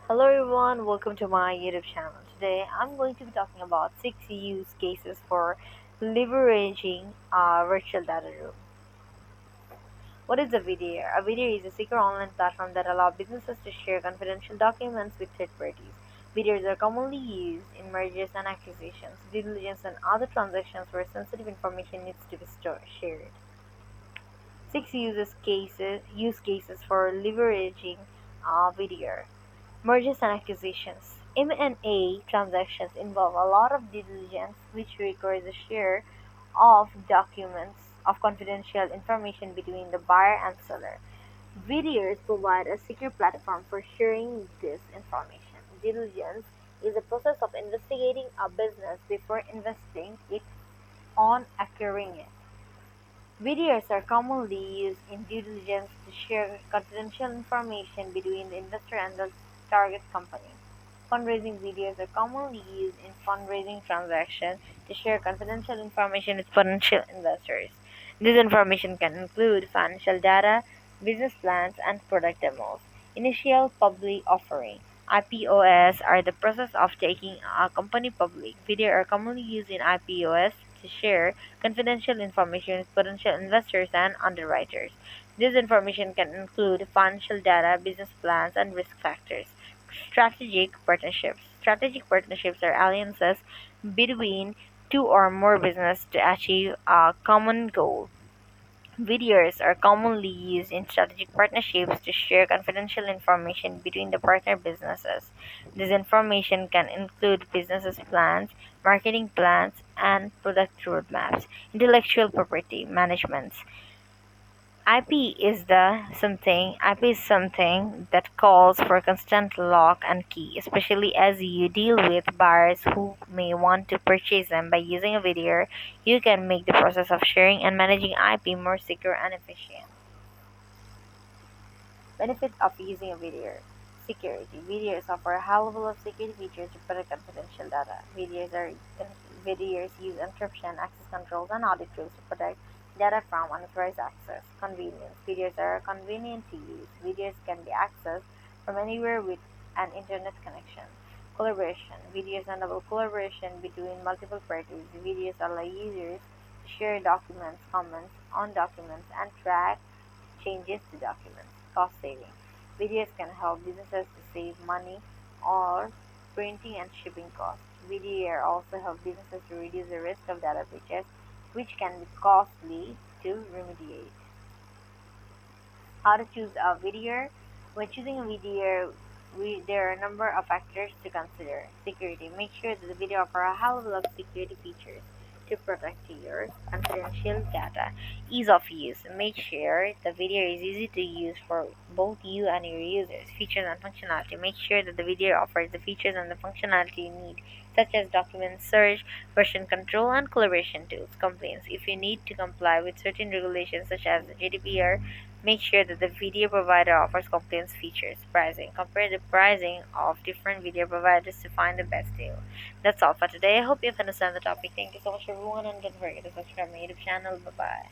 Hello everyone, welcome to my YouTube channel. Today I'm going to be talking about 6 use cases for leveraging a virtual data room. What is a VDR? A VDR is a secure online platform that allows businesses to share confidential documents with third parties. VDRs are commonly used in mergers and acquisitions, due diligence, and other transactions where sensitive information needs to be shared. Use cases for leveraging VDR. Mergers and acquisitions. M&A transactions involve a lot of due diligence, which requires the share of documents of confidential information between the buyer and seller. VDRs provide a secure platform for sharing this information. Due diligence is the process of investigating a business before investing it on acquiring it. VDRs are commonly used in due diligence to share confidential information between the investor and the target company. Fundraising VDRs are commonly used in fundraising transactions to share confidential information with potential investors. This information can include financial data, business plans, and product demos. Initial public offering IPOs are the process of taking a company public. VDRs are commonly used in IPOs to share confidential information with potential investors and underwriters. This information can include financial data, business plans, and risk factors. Strategic partnerships. Strategic partnerships are alliances between two or more businesses to achieve a common goal. VDRs are commonly used in strategic partnerships to share confidential information between the partner businesses. This information can include business plans, marketing plans, and product roadmaps. Intellectual property management. IP is something that calls for constant lock and key, especially as you deal with buyers who may want to purchase them. By using a VDR, you can make the process of sharing and managing IP more secure and efficient. Benefits of using a VDR. Security. VDRs offer a high level of security features to protect confidential data. VDRs use encryption, access controls, and audit tools to protect data from unauthorized access. Convenience. VDRs are convenient to use. VDRs can be accessed from anywhere with an internet connection. Collaboration. VDRs enable collaboration between multiple parties. VDRs allow users to share documents, comments on documents, and track changes to documents. Cost saving. VDRs can help businesses to save money or printing and shipping costs. VDR also help businesses to reduce the risk of data breaches, which can be costly to remediate. How to choose a VDR? When choosing a VDR, there are a number of factors to consider. Security. Make sure that the VDR offers a high level of security features to protect your confidential data. Ease of use. Make sure the VDR is easy to use for both you and your users. Features and functionality. Make sure that the VDR offers the features and the functionality you need, such as document search, version control, and collaboration tools. Complaints. If you need to comply with certain regulations such as the GDPR, make sure that the video provider offers compliance features. Pricing. Compare the pricing of different video providers to find the best deal. That's all for today. I hope you've understand the topic. Thank you so much everyone, and don't forget to subscribe my YouTube channel. Bye bye.